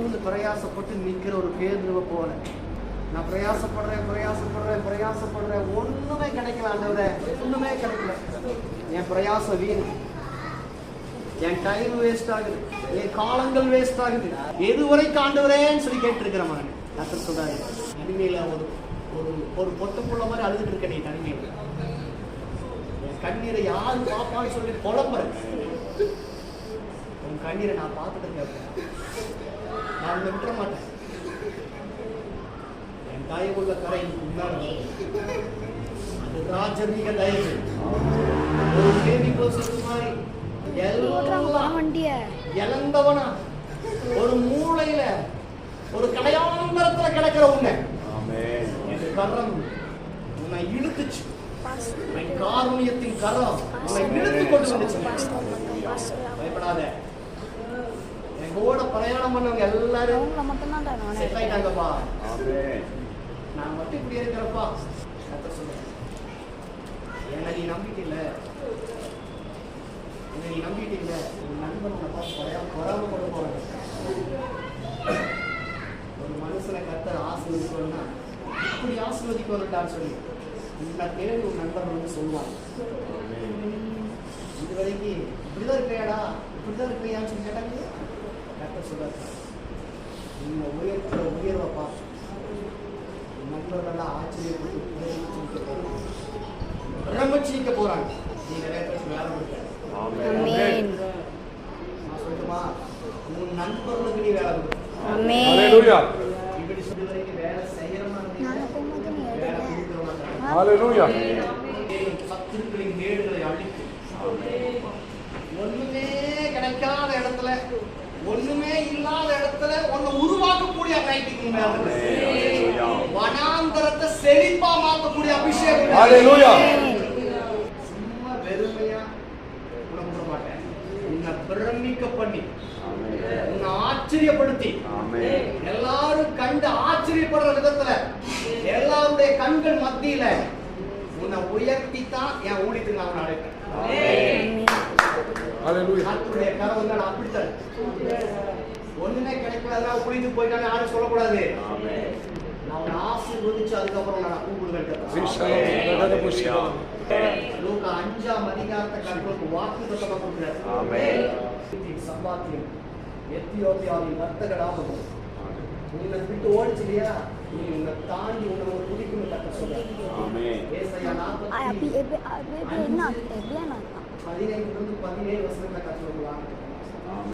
இருந்து பிரயாசப்பட்டு நிற்கிற ஒரு பேதுருவை போல நான் பிரயாசப்படுறேன் ஒண்ணுமே கிடைக்கல ஆண்டவரே, ஒண்ணுமே கிடைக்கல. என் பிரயாசம் வீண், என் டைம் வேஸ்ட் ஆகுது, என் காலங்கள் வேஸ்ட் ஆகுது. எதுவரைக்கும் ஆண்டவரேன்னு சொல்லி கேட்டிருக்கிற மகன் கர்த்தர் சொல்றாரு, தனிமையில ஒரு பொட்டுக்குள்ள மாதிரி அழுதுட்டு இருக்க, நீ தனிமையில என் கண்ணீரை யாரு பாப்பான்னு சொல்லி புலம்புற, உன் கண்ணீரை நான் பார்த்துட்டு இருக்கேன், நான் உன்னை விட்டுற மாட்டேன். என் தயவுள்ள கரை முன்னாடி அது ராஜரீக தயவு, ஒரு பேபி பர்சன் மாதிரி இழந்தவனா ஒரு மூளையில ஒரு கடையாந்தரத்துல கிடக்கிற உன்னை கரம் உன்னை இழுத்துச்சு, காரணியத்தின் கரம் உன்னை இழுத்து கொண்டு வந்துச்சு. பயப்படாத, எங்கூட பிரயாணம் பண்ணவங்க எல்லாரும் செட் ஆயிட்டாங்கப்பா, நான் மட்டும் இப்படி இருக்கிறப்பா சொல்லுங்க. என்ன நீ நம்பிட்டில்ல, நீ நம்பிட்டீங்க, உன் நண்பன் உன்னை பார்த்து பொறாமப்பட போறாங்க. ஒரு மனுஷனை கர்த்தர் ஆசீர்வதிக்கணும்னா இப்படி ஆசீர்வதிக்கணும்டான்னு சொல்லி இந்த தேடி உன் நண்பன் வந்து சொல்லுவாங்க. இது வரைக்கும் இப்படிதான் இருக்கையாடா, இப்படிதான் இருக்கையான்னு சொல்லி கேட்டாங்க. கர்த்தர் சொல்றாரு, நீங்க உயர்வை பார்த்து உன் நண்பர்கள்லாம் ஆச்சரியப்பட்டு பிரமிச்சிக்க போறாங்க. நீ நிறைய பேருக்கு வேலை கொடுக்க, உன் நண்பர்களுக்கு நீ வேலை கொடு. இப்படி சொல்லி வரைக்கும் வேலை செய்யறமா சத்துருக்களின் மேடுகளை அழிக்கும். ஒண்ணுமே கிடைக்காத இடத்துல, ஒண்ணுமே இல்லாத இடத்துல ஒன்னு உருவாக்கக்கூடிய வனாந்தரத்தை செழிப்பா மாற்றக்கூடிய அபிஷேகம். சும்மா வெறுமையா உணர மாட்டேன், உன்னை பிரமிக்க பண்ணி, உன்னை ஆச்சரியப்படுத்தி, எல்லாரும் கண்டு ஆச்சரியப்படுற விதத்துல, எல்லாருடைய கண்கள் மத்தியில உன்னை உயர்த்தி தான் என் ஊழியத்துக்கு நான் அழைப்பேன். கரம் வந்து நான் அப்படித்தான், ஒண்ணுமே கிடைக்காதா புரிந்து போயிட்டாலும் யாரும் சொல்லக்கூடாது. நான் உன்னை ஆசீர்வதிச்சு அதுக்கப்புறம் நான் கூப்பிடுவேன். 5ஆம் அதிகாரத்தை கண்களுக்கு வாக்குத்தத்தமா கொடுக்கிறார். சம்பாத்தியம் எத்தியோப்பியாவின் வர்த்தகராகும் உன்னை விட்டு ஓடிச்சு இல்லையா, நீ உன்னை தாண்டி உன்னை துடிக்கும் கட்ட சொல்ற. 15 வசனங்களை கற்றுக்கலாம்.